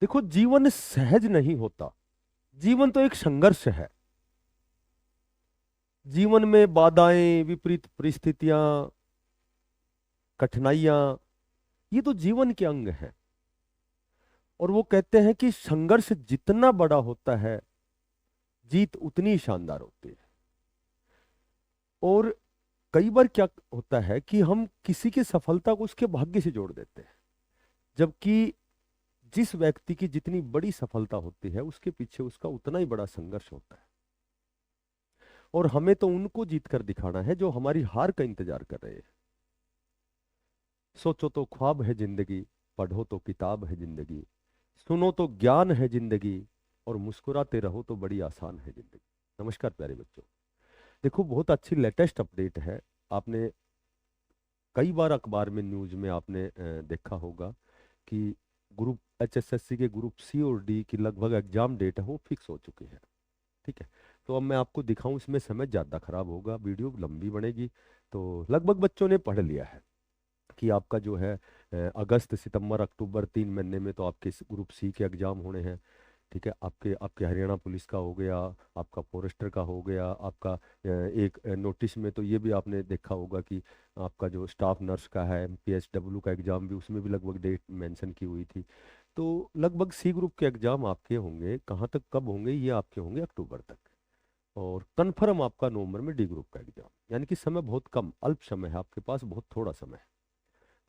देखो, जीवन सहज नहीं होता। जीवन तो एक संघर्ष है। जीवन में बाधाएं, विपरीत परिस्थितियां, कठिनाइयां, ये तो जीवन के अंग है। और वो कहते हैं कि संघर्ष जितना बड़ा होता है, जीत उतनी ही शानदार होती है। और कई बार क्या होता है कि हम किसी की सफलता को उसके भाग्य से जोड़ देते हैं, जबकि जिस व्यक्ति की जितनी बड़ी सफलता होती है उसके पीछे उसका उतना ही बड़ा संघर्ष होता है। और हमें तो उनको जीत कर दिखाना है जो हमारी हार का इंतजार कर रहे हैं। सोचो तो ख्वाब है जिंदगी, पढ़ो तो किताब है जिंदगी, सुनो तो ज्ञान है जिंदगी, और मुस्कुराते रहो तो बड़ी आसान है जिंदगी। नमस्कार प्यारे बच्चों। देखो, बहुत अच्छी लेटेस्ट अपडेट है। आपने कई बार अखबार में, न्यूज में आपने देखा होगा कि ग्रुप एचएसएससी के ग्रुप सी और डी की लगभग एग्जाम डेट है वो फिक्स हो चुकी है। ठीक है। तो अब मैं आपको दिखाऊं, इसमें समय ज़्यादा खराब होगा, वीडियो लंबी बनेगी। तो लगभग बच्चों ने पढ़ लिया है कि आपका जो है अगस्त, सितंबर, अक्टूबर, 3 महीने में तो आपके ग्रुप सी के एग्जाम होने हैं। ठीक है। आपके आपके हरियाणा पुलिस का हो गया, आपका फॉरेस्टर का हो गया, आपका एक नोटिस में तो ये भी आपने देखा होगा कि आपका जो स्टाफ नर्स का है, पीएसडब्ल्यू का एग्जाम भी, उसमें भी लगभग डेट मेंशन की हुई थी। तो लगभग सी ग्रुप के एग्जाम आपके होंगे। कहाँ तक, कब होंगे, ये आपके होंगे अक्टूबर तक। और कन्फर्म आपका नवंबर में डी ग्रुप का एग्जाम। यानी कि समय बहुत कम, अल्प समय है आपके पास, बहुत थोड़ा समय है।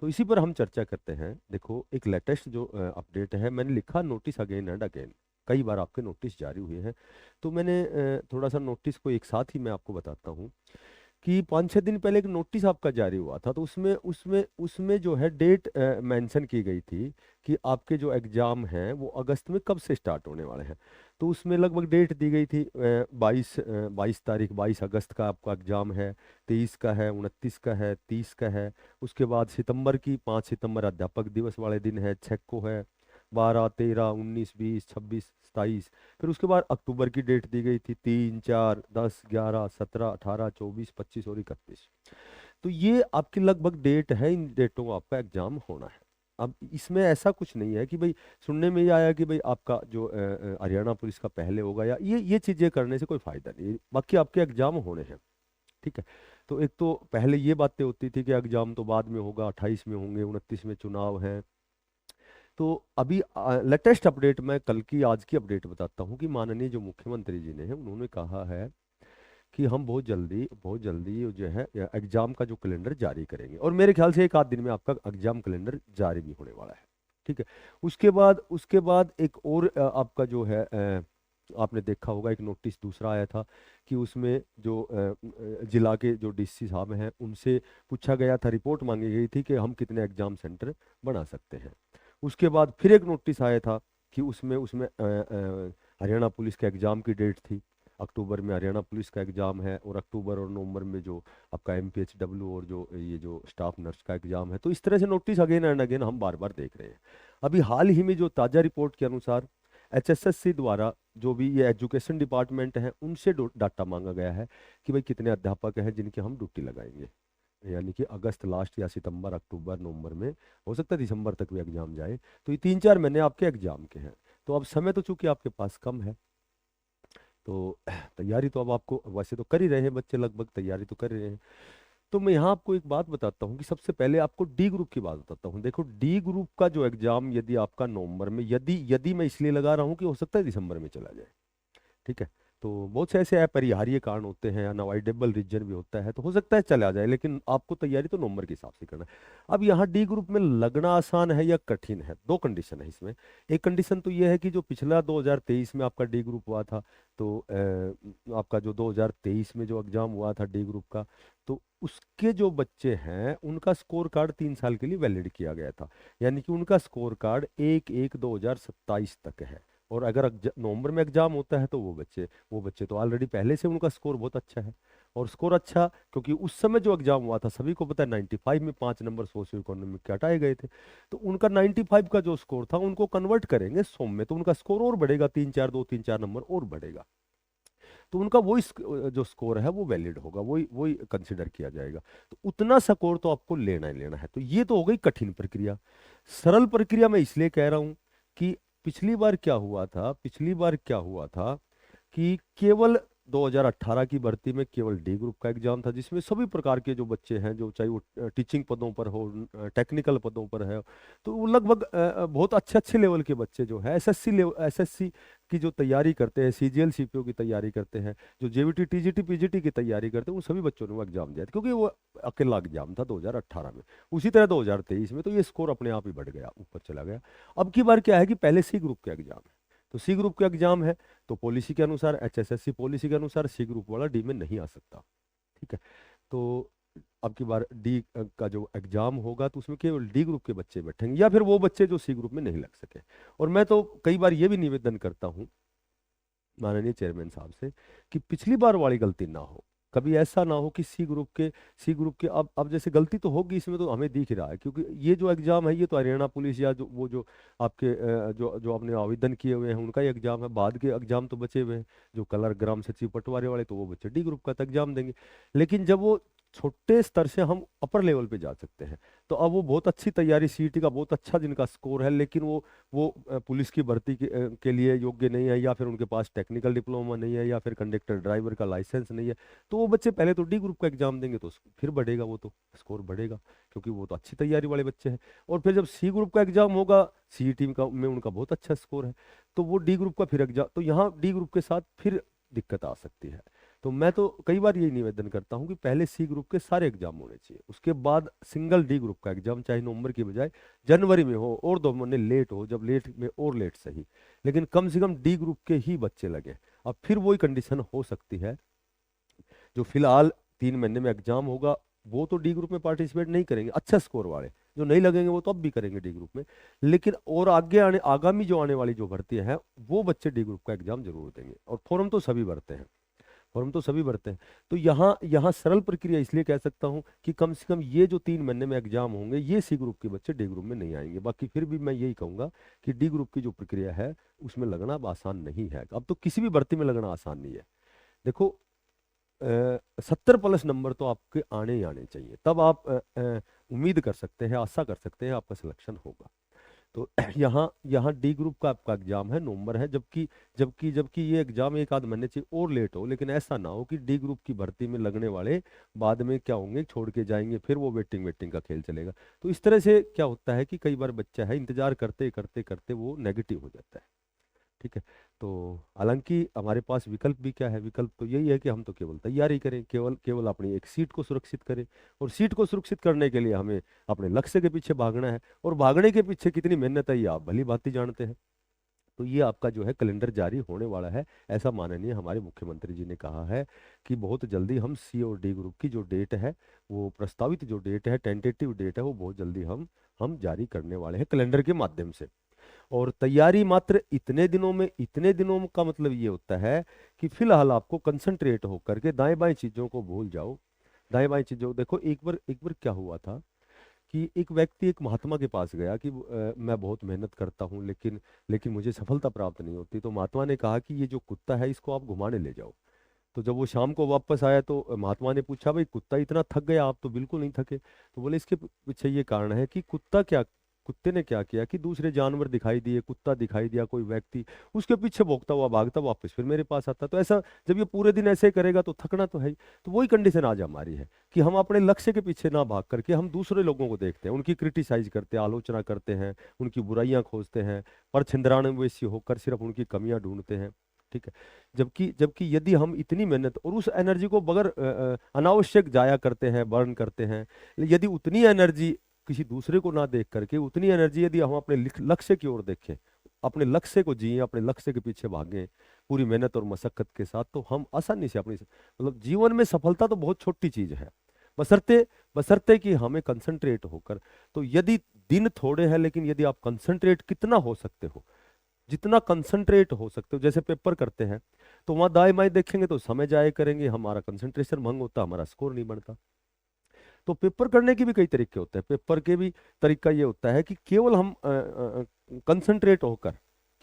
तो इसी पर हम चर्चा करते हैं। देखो, एक लेटेस्ट जो अपडेट है, मैंने लिखा नोटिस अगेन एंड अगेन, कई बार आपके नोटिस जारी हुए हैं। तो मैंने थोड़ा सा नोटिस को एक साथ ही मैं आपको बताता हूँ कि 5-6 दिन पहले एक नोटिस आपका जारी हुआ था। तो उसमें उसमें उसमें जो है डेट मेंशन की गई थी कि आपके जो एग्जाम हैं वो अगस्त में कब से स्टार्ट होने वाले हैं। तो उसमें लगभग डेट दी गई थी 22 तारीख, 22 अगस्त का आपका एग्जाम है, 23 का है, 29 का है, 30 का है। उसके बाद सितंबर की 5 सितंबर अध्यापक दिवस वाले दिन है, 6 को है, 12, 13, 19, 20, 26, 27। फिर उसके बाद अक्टूबर की डेट दी गई थी 3, 4, 10, 11, 17, 18, 24, 25 और 31। तो ये आपकी लगभग डेट है, इन डेटों को आपका एग्जाम होना है। अब इसमें ऐसा कुछ नहीं है कि भाई, सुनने में ये आया कि भाई आपका जो हरियाणा पुलिस का पहले होगा, या ये चीजें करने से कोई फायदा नहीं है। बाकी आपके एग्जाम होने हैं। ठीक है। तो एक तो पहले ये बातें होती थी कि एग्जाम तो बाद में होगा, 28 में होंगे, 29 में चुनाव है। तो अभी लेटेस्ट अपडेट, मैं कल की आज की अपडेट बताता हूँ कि माननीय जो मुख्यमंत्री जी ने है, उन्होंने कहा है कि हम बहुत जल्दी जो है एग्जाम का जो कैलेंडर जारी करेंगे। और मेरे ख्याल से एक आध दिन में आपका एग्जाम कैलेंडर जारी भी होने वाला है। ठीक है। उसके बाद एक और आपका जो है आपने देखा होगा, एक नोटिस दूसरा आया था कि उसमें जो जिला के जो डीसी साहब हैं उनसे पूछा गया था, रिपोर्ट मांगी गई थी कि हम कितने एग्जाम सेंटर बना सकते हैं। उसके बाद फिर एक नोटिस आया था कि उसमें उसमें हरियाणा पुलिस के एग्जाम की डेट थी। अक्टूबर में हरियाणा पुलिस का एग्जाम है, और अक्टूबर और नवंबर में जो आपका एमपीएचडब्ल्यू और जो ये जो स्टाफ नर्स का एग्जाम है। तो इस तरह से नोटिस अगेन एंड अगेन हम बार बार देख रहे हैं। अभी हाल ही में जो ताजा रिपोर्ट के अनुसार एचएसएससी द्वारा जो भी ये एजुकेशन डिपार्टमेंट है उनसे डाटा मांगा गया है कि भाई कितने अध्यापक हैं जिनकी हम ड्यूटी लगाएंगे। यानी कि अगस्त लास्ट, या सितंबर, अक्टूबर, नवंबर में, हो सकता है दिसंबर तक भी एग्जाम जाए। तो ये 3-4 महीने आपके एग्जाम के हैं। तो अब समय तो चूंकि आपके पास कम है, तो तैयारी तो अब आपको वैसे तो कर ही रहे हैं बच्चे, लगभग तैयारी तो कर रहे हैं। तो मैं यहाँ आपको एक बात बताता हूँ कि सबसे पहले आपको डी ग्रुप की बात बताता हूँ। देखो, डी ग्रुप का जो एग्जाम यदि आपका नवंबर में, यदि यदि मैं इसलिए लगा रहा हूँ कि हो सकता है दिसंबर में चला जाए। ठीक है। तो बहुत से ऐसे अपरिहार्य कारण होते हैं, अनअवॉइडेबल रीजन भी होता है, तो हो सकता है चला जाए, लेकिन आपको तैयारी तो नवंबर के हिसाब से करना है। अब यहाँ डी ग्रुप में लगना आसान है या कठिन है, दो कंडीशन है इसमें। एक कंडीशन तो ये है कि जो पिछला 2023 में आपका डी ग्रुप हुआ था, तो आपका जो 2023 में जो एग्जाम हुआ था डी ग्रुप का, तो उसके जो बच्चे हैं उनका स्कोर कार्ड 3 साल के लिए वैलिड किया गया था। यानी कि उनका स्कोर कार्ड 1/1/2027 तक है। और अगर नवंबर में एग्जाम होता है तो वो बच्चे तो ऑलरेडी पहले से उनका स्कोर बहुत अच्छा है। और स्कोर अच्छा, क्योंकि उस समय जो एग्जाम हुआ था सभी को पता है 95 में 5 नंबर सोशियो इकोनॉमिक के हटाए गए थे। तो उनका 95 का जो स्कोर था उनको कन्वर्ट करेंगे 100 में, तो उनका स्कोर और बढ़ेगा, 3-4 नंबर और बढ़ेगा। तो उनका वही जो स्कोर है वो वैलिड होगा, वही वही कंसिडर किया जाएगा। तो उतना स्कोर तो आपको लेना ही लेना है। तो ये तो हो गई कठिन प्रक्रिया। सरल प्रक्रिया मैं इसलिए कह रहा हूं कि पिछली बार क्या हुआ था कि केवल 2018 की भर्ती में केवल डी ग्रुप का एग्जाम था, जिसमें सभी प्रकार के जो बच्चे हैं, जो चाहे वो टीचिंग पदों पर हो, टेक्निकल पदों पर है, तो वो लगभग बहुत अच्छे अच्छे लेवल के बच्चे जो है एसएससी की जो तैयारी करते हैं, सीजीएल सीपीओ की तैयारी करते हैं, जो जेवीटी टीजीटी पीजीटी की तैयारी करते हैं, उन सभी बच्चों ने वो एग्जाम दिया था, क्योंकि वो अकेला एग्जाम था 2018 में। उसी तरह 2023 में तो ये स्कोर अपने आप ही बढ़ गया, ऊपर चला गया। अब की बार क्या है कि पहले सी ग्रुप के एग्जाम है, तो सी ग्रुप का एग्जाम है, तो पॉलिसी के अनुसार, एचएसएससी पॉलिसी के अनुसार सी ग्रुप वाला डी में नहीं आ सकता। ठीक है, तो अब की बार डी का जो एग्जाम होगा तो उसमें केवल डी ग्रुप के बच्चे बैठेंगे, या फिर वो बच्चे जो सी ग्रुप में नहीं लग सके। और मैं तो कई बार ये भी निवेदन करता हूँ माननीय चेयरमैन साहब से कि पिछली बार वाली गलती ना हो, कभी ऐसा ना हो कि सी ग्रुप के अब जैसे गलती तो होगी इसमें, तो हमें दिख रहा है, क्योंकि ये जो एग्जाम है ये तो हरियाणा पुलिस या जो वो जो आपके जो जो आपने आवेदन किए हुए हैं उनका ही एग्जाम है। बाद के एग्जाम तो बचे हुए हैं, जो कलर ग्राम सचिव पटवारी वाले, तो वो बच्चे डी ग्रुप का तो एग्जाम देंगे। लेकिन जब वो छोटे स्तर से हम अपर लेवल पे जा सकते हैं, तो अब वो बहुत अच्छी तैयारी, सीईटी का बहुत अच्छा जिनका स्कोर है, लेकिन वो पुलिस की भर्ती के लिए योग्य नहीं है, या फिर उनके पास टेक्निकल डिप्लोमा नहीं है, या फिर कंडक्टर ड्राइवर का लाइसेंस नहीं है, तो वो बच्चे पहले तो डी ग्रुप का एग्जाम देंगे, तो फिर बढ़ेगा, वो तो स्कोर बढ़ेगा, क्योंकि वो तो अच्छी तैयारी वाले बच्चे हैं। और फिर जब सी ग्रुप का एग्जाम होगा, सीईटी का में उनका बहुत अच्छा स्कोर है, तो वो डी ग्रुप का फिर एग्जाम, तो यहाँ डी ग्रुप के साथ फिर दिक्कत आ सकती है। तो मैं तो कई बार यही निवेदन करता हूँ कि पहले सी ग्रुप के सारे एग्जाम होने चाहिए, उसके बाद सिंगल डी ग्रुप का एग्जाम, चाहे नवंबर की बजाय जनवरी में हो, और 2 महीने लेट हो, जब लेट में और लेट सही, लेकिन कम से कम डी ग्रुप के ही बच्चे लगे। अब फिर वही कंडीशन हो सकती है, जो फिलहाल 3 महीने में एग्जाम होगा वो तो डी ग्रुप में पार्टिसिपेट नहीं करेंगे, अच्छा स्कोर वाले जो नहीं लगेंगे वो तो अब भी करेंगे डी ग्रुप में, लेकिन और आगे आगामी जो आने वाली जो भर्तियां हैं वो बच्चे डी ग्रुप का एग्जाम जरूर देंगे। और फॉर्म तो सभी भरते हैं, फॉर्म तो सभी भरते हैं। तो यहाँ यहाँ सरल प्रक्रिया इसलिए कह सकता हूँ कि कम से कम ये जो 3 महीने में एग्जाम होंगे ये सी ग्रुप के बच्चे डी ग्रुप में नहीं आएंगे। बाकी फिर भी मैं यही कहूंगा कि डी ग्रुप की जो प्रक्रिया है उसमें लगना अब आसान नहीं है, अब तो किसी भी भर्ती में लगना आसान नहीं है। देखो 70+ नंबर तो आपके आने ही आने चाहिए, तब आप उम्मीद कर सकते हैं, आशा कर सकते हैं आपका सिलेक्शन होगा। तो यहाँ यहाँ डी ग्रुप का आपका एग्जाम है, नवंबर है, जबकि जबकि जबकि ये एग्जाम एक आध महीने से और लेट हो, लेकिन ऐसा ना हो कि डी ग्रुप की भर्ती में लगने वाले बाद में क्या होंगे, छोड़ के जाएंगे, फिर वो वेटिंग वेटिंग का खेल चलेगा। तो इस तरह से क्या होता है कि कई बार बच्चा है इंतजार करते करते करते वो नेगेटिव हो जाता है। ठीक है, तो हालांकि हमारे पास विकल्प भी क्या है, विकल्प तो यही है कि हम तो केवल तैयारी करें, केवल केवल अपनी एक सीट को सुरक्षित करें, और सीट को सुरक्षित करने के लिए हमें अपने लक्ष्य के पीछे भागना है, और भागने के पीछे कितनी मेहनत है ये आप भली भांति जानते हैं। तो ये आपका जो है कैलेंडर जारी होने वाला है, ऐसा माननीय हमारे मुख्यमंत्री जी ने कहा है कि बहुत जल्दी हम सी और डी ग्रुप की जो डेट है, वो प्रस्तावित जो डेट है, टेंटेटिव डेट है, वो बहुत जल्दी हम जारी करने वाले हैं कैलेंडर के माध्यम से। और तैयारी मात्र इतने दिनों में, इतने दिनों का मतलब ये होता है कि फिलहाल आपको कंसंट्रेट होकर के दाएं बाएं चीजों को भूल जाओ। दाएं बाएं चीजों, देखो एक बार क्या हुआ था कि एक व्यक्ति एक महात्मा के पास गया कि मैं बहुत मेहनत करता हूँ, लेकिन लेकिन मुझे सफलता प्राप्त नहीं होती। तो महात्मा ने कहा कि ये जो कुत्ता है इसको आप घुमाने ले जाओ। तो जब वो शाम को वापस आया तो महात्मा ने पूछा, भाई कुत्ता इतना थक गया, आप तो बिल्कुल नहीं थके। तो बोले इसके पीछे ये कारण है कि कुत्ते ने क्या किया कि दूसरे जानवर दिखाई दिए, कुत्ता दिखाई दिया, कोई व्यक्ति, उसके पीछे भौंकता हुआ भागता वापस फिर मेरे पास आता। तो ऐसा जब ये पूरे दिन ऐसे करेगा तो थकना तो है ही। तो वही कंडीशन आज हमारी है कि हम अपने लक्ष्य के पीछे ना भाग करके हम दूसरे लोगों को देखते हैं, उनकी क्रिटिसाइज करते हैं, आलोचना करते हैं, उनकी बुराइयां खोजते हैं, पर छिंदरानवेशी होकर सिर्फ उनकी कमियां ढूंढते हैं। ठीक है, जबकि जबकि यदि हम इतनी मेहनत और उस एनर्जी को बगैर अनावश्यक जाया करते हैं, बर्न करते हैं, यदि उतनी एनर्जी किसी दूसरे को ना देख करके, उतनी एनर्जी यदि हम अपने लक्ष्य की ओर देखें, अपने लक्ष्य को जिए, अपने लक्ष्य के पीछे भागें पूरी मेहनत और मशक्कत के साथ, तो हम आसानी से अपनी मतलब जीवन में सफलता तो बहुत छोटी चीज है, बशर्ते बशर्ते कि हमें कंसंट्रेट होकर। तो यदि दिन थोड़े हैं लेकिन यदि आप कंसंट्रेट कितना हो सकते हो, जितना कंसंट्रेट हो सकते हो, जैसे पेपर करते हैं तो वहां दाएं बाएं देखेंगे तो समय जाया करेंगे, हमारा कंसंट्रेशन भंग होता, हमारा स्कोर नहीं बढ़ता। तो पेपर करने के भी कई तरीके होते हैं। पेपर के भी तरीका ये होता है कि केवल हम कंसंट्रेट होकर,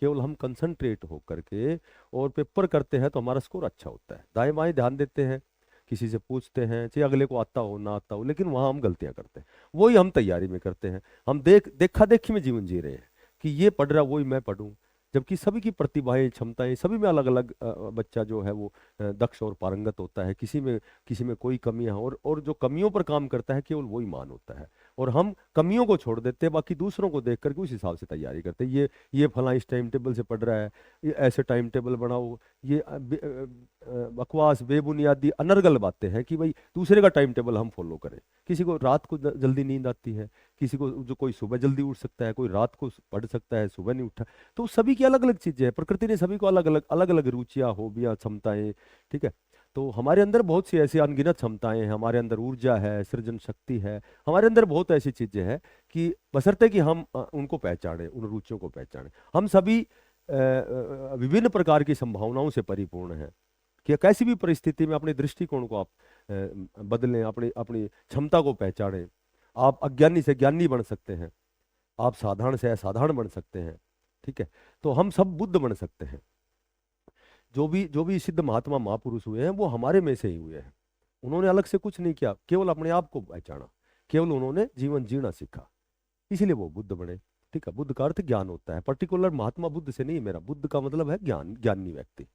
केवल हम कंसंट्रेट होकर के और पेपर करते हैं तो हमारा स्कोर अच्छा होता है। दाएं बाएं ध्यान देते हैं, किसी से पूछते हैं, चाहे अगले को आता हो ना आता हो, लेकिन वहां हम गलतियां करते हैं। वही हम तैयारी में करते हैं, हम देखा देखी में जीवन जी रहे हैं कि ये पढ़ रहा वही मैं पढ़ूं, जबकि सभी की प्रतिभाएं क्षमताएं सभी में अलग अलग बच्चा जो है वो दक्ष और पारंगत होता है। किसी में कोई कमियां हैं, और जो कमियों पर काम करता है केवल वही मान होता है। और हम कमियों को छोड़ देते हैं, बाकी दूसरों को देख करके उस हिसाब से तैयारी करते हैं। ये फला इस टाइम टेबल से पढ़ रहा है, ये ऐसे टाइम टेबल बनाओ। ये बकवास बेबुनियादी अनर्गल बातें हैं कि भाई दूसरे का टाइम टेबल हम फॉलो करें। किसी को रात को जल्दी नींद आती है, किसी को जो कोई सुबह जल्दी उठ सकता है, कोई रात को पढ़ सकता है, सुबह नहीं उठा। तो सभी की अलग अलग चीजें हैं, प्रकृति ने सभी को अलग अलग रुचियां, हॉबियां, क्षमताएं, ठीक है। तो हमारे अंदर बहुत सी ऐसी अनगिनत क्षमताएं हैं, हमारे अंदर ऊर्जा है, सृजन शक्ति है, हमारे अंदर बहुत ऐसी चीजें हैं कि बशर्ते कि हम उनको पहचानें, उन रुचियों को पहचानें। हम सभी विभिन्न प्रकार की संभावनाओं से परिपूर्ण हैं कि कैसी भी परिस्थिति में अपने दृष्टिकोण को आप बदलें, अपनी अपनी क्षमता को पहचानें। आप अज्ञानी से ज्ञानी बन सकते हैं, आप साधारण से असाधारण बन सकते हैं, ठीक है। तो हम सब बुद्ध बन सकते हैं। जो भी सिद्ध महात्मा महापुरुष हुए हैं वो हमारे में से ही हुए हैं। उन्होंने अलग से कुछ नहीं किया, केवल अपने आप को पहचाना, केवल उन्होंने जीवन जीना सीखा, इसीलिए वो बुद्ध बने, ठीक है। बुद्ध का अर्थ ज्ञान होता है, पर्टिकुलर महात्मा बुद्ध से नहीं, मेरा बुद्ध का मतलब है ज्ञान, ज्ञानी व्यक्ति,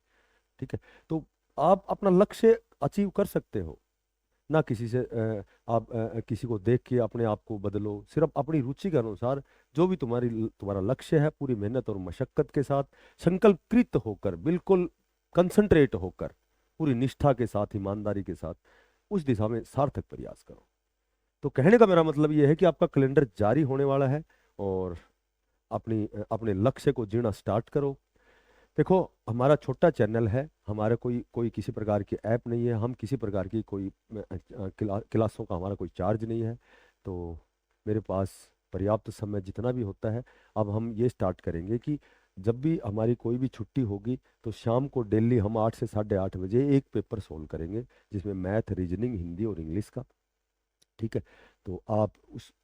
ठीक है। तो आप अपना लक्ष्य अचीव कर सकते हो, ना किसी से आप किसी को देख के अपने आप को बदलो, सिर्फ अपनी रुचि के अनुसार जो भी तुम्हारा लक्ष्य है, पूरी मेहनत और मशक्कत के साथ संकल्पकृत होकर, बिल्कुल कंसंट्रेट होकर, पूरी निष्ठा के साथ, ईमानदारी के साथ उस दिशा में सार्थक प्रयास करो। तो कहने का मेरा मतलब ये है कि आपका कैलेंडर जारी होने वाला है और अपने लक्ष्य को जीना स्टार्ट करो। देखो, हमारा छोटा चैनल है, हमारा कोई कोई किसी प्रकार की ऐप नहीं है, हम किसी प्रकार की कोई क्लासों का हमारा कोई चार्ज नहीं है। तो मेरे पास पर्याप्त समय जितना भी होता है, अब हम ये स्टार्ट करेंगे कि जब भी हमारी कोई भी छुट्टी होगी तो शाम को डेली हम 8 से 8:30 बजे एक पेपर सोल्व करेंगे, जिसमें मैथ, रीजनिंग, हिंदी और इंग्लिश का, ठीक है। तो आप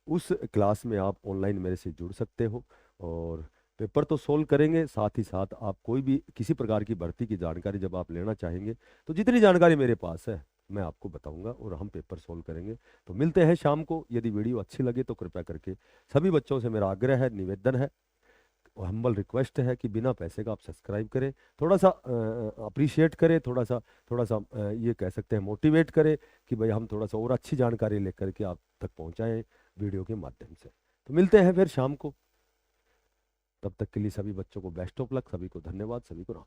उस क्लास में आप ऑनलाइन मेरे से जुड़ सकते हो और पेपर तो सोल्व करेंगे, साथ ही साथ आप कोई भी किसी प्रकार की भर्ती की जानकारी जब आप लेना चाहेंगे तो जितनी जानकारी मेरे पास है मैं आपको बताऊंगा और हम पेपर सोल्व करेंगे। तो मिलते हैं शाम को। यदि वीडियो अच्छी लगे तो कृपया करके सभी बच्चों से मेरा आग्रह है, निवेदन है, हम्बल रिक्वेस्ट है कि बिना पैसे का आप सब्सक्राइब करें, थोड़ा सा अप्रिशिएट करें, थोड़ा सा ये कह सकते हैं मोटिवेट करें कि भाई हम थोड़ा सा और अच्छी जानकारी लेकर के आप तक पहुंचाएं वीडियो के माध्यम से। तो मिलते हैं फिर शाम को, तब तक के लिए सभी बच्चों को बेस्ट ऑफ लक, सभी को धन्यवाद, सभी को राम।